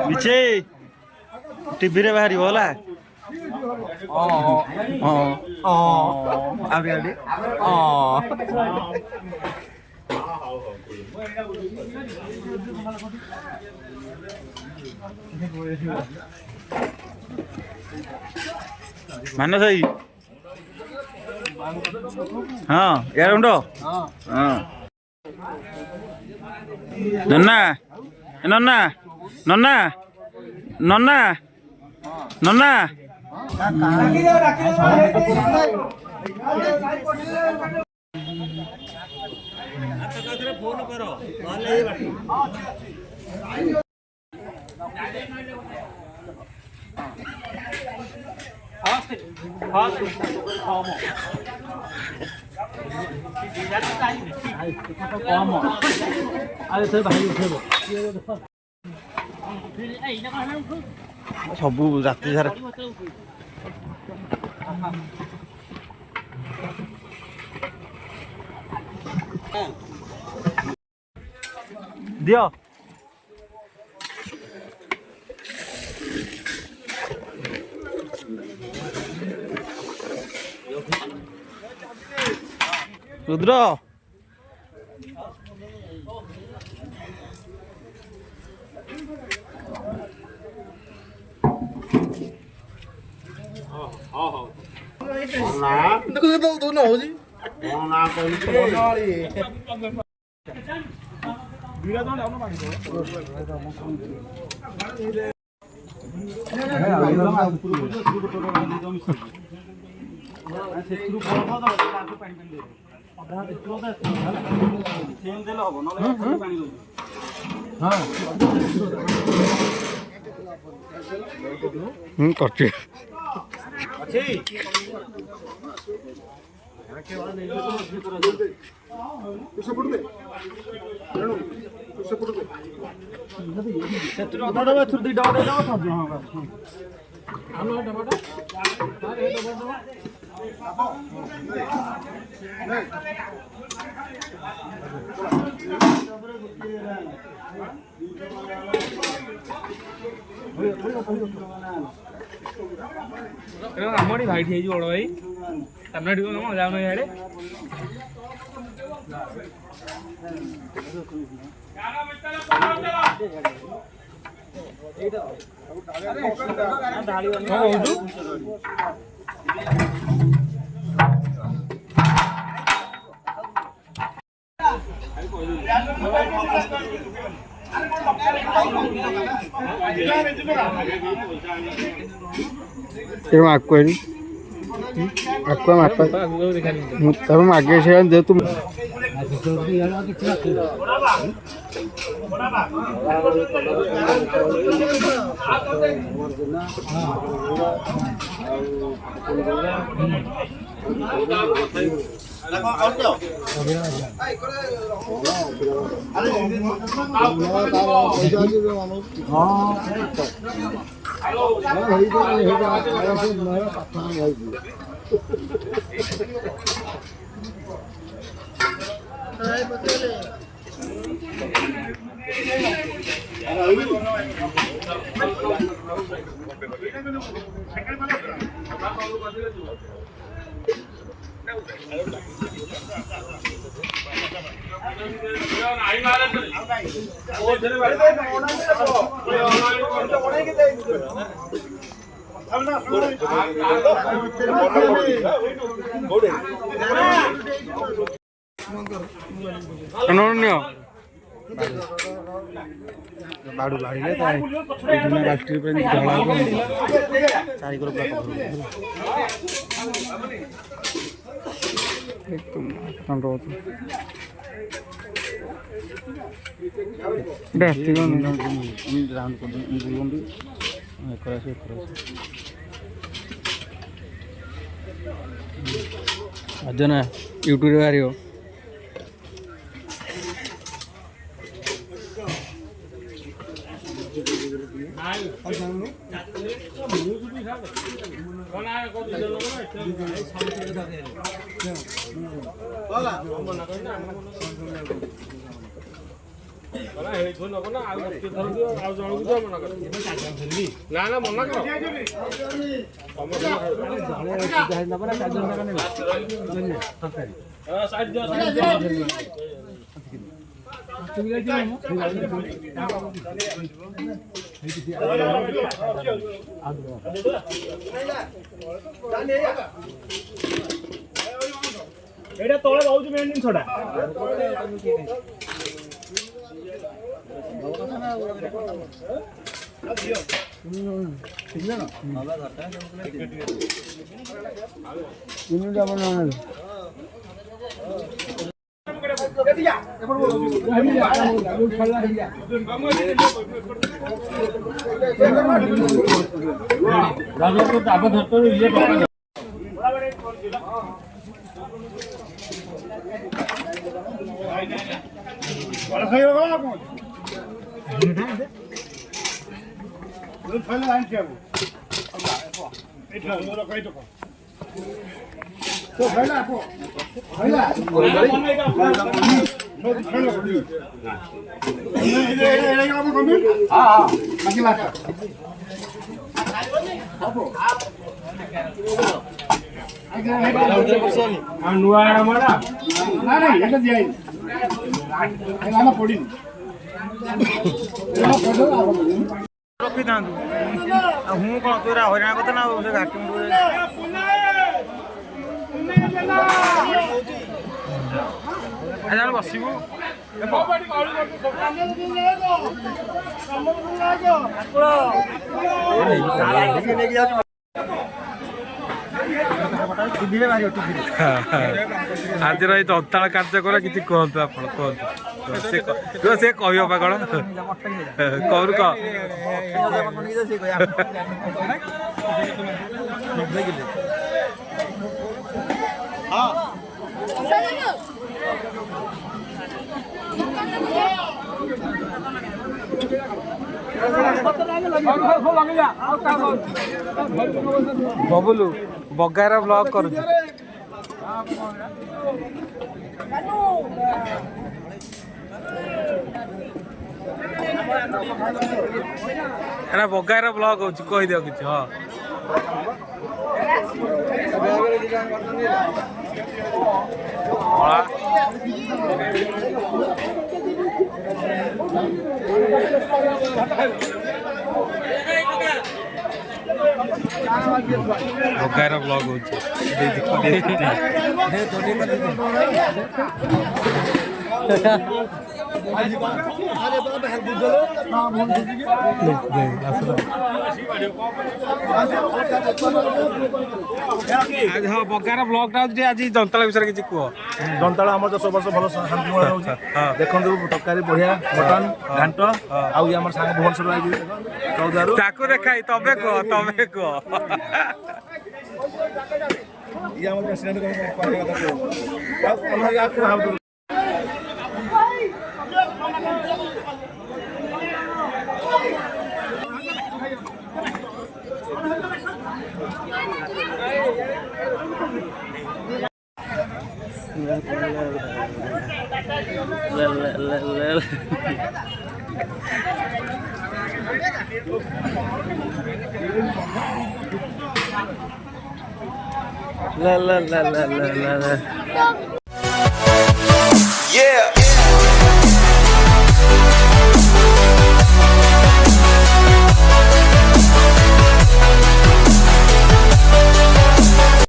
पीछे टीवी रे बाहरी होला मान सही हाँ यार उंडो हाँ नन्ना नन्ना नन्ना नन्ना नन्ना फोन करो सबू राति सारा दियो रुद्र करती आमरी भाई ठे बड़ भाई तमने ठीक नम जाओ यारे आगे से दे तुम ନିଅ ବାଡୁ ବାଡ଼ିଲେ ତା ବିଭିନ୍ନ ବାଲ୍ଟି ଉପରେ ଢଳା ହେବ ଚାରିକର ପୁରା ରାଉଣ୍ଡ କରିଦିଅନ୍ତି ଏକର ଆସ ଆଜ ନା ୟୁଟ୍ୟୁବରେ ବାହାରିବ ଏଇଟା ତଳେ ରହୁଛି ମେନ୍ ଜିନିଷଟା ରଖିଥାନ୍ତୁ ଆଉ ମୁଁ କ'ଣ ତୁ ହଇରାଣ କଥା ନା ସେ ଘାଟି ବସିବୁ ଆଜିର ଏଇ ଦନ୍ତାଳ କାର୍ଯ୍ୟକ୍ରମ କିଛି କୁହନ୍ତୁ ଆପଣ କୁହନ୍ତୁ ସେ କହିବ ବା କ'ଣ କହୁରୁ କହ ବବୁଲୁ ବଗାର ବ୍ଲଗ କରୁଛି ଏଟା ବଗାର ବ୍ଲଗ ହଉଛି କହିଦିଅ କିଛି ହଁ ବଗାର ବ୍ଲଗ ହଉଛି ହଁ ବଗାର ବ୍ଲଗଟା ହଉଛି ଆଜି ଦନ୍ତାଳ ବିଷୟରେ କିଛି କୁହ ଦନ୍ତାଳ ଆମର 10 ବର୍ଷ ଭଲ ଶାନ୍ତିମୟ ରହୁଛି ଦେଖନ୍ତୁ ତରକାରୀ ବଢିଆ ମଟନ ଘାଣ୍ଟ ଆଉ ଆମର ସାଙ୍ଗ ଭୁବନେଶ୍ୱର ଆଇଛି ଚୌଦାରୁ ତାକୁ ଦେଖାଇ ତମେ କୁହ ଇଏ ଆମ ପ୍ରେସିଡେଣ୍ଟ କଥା Yeah.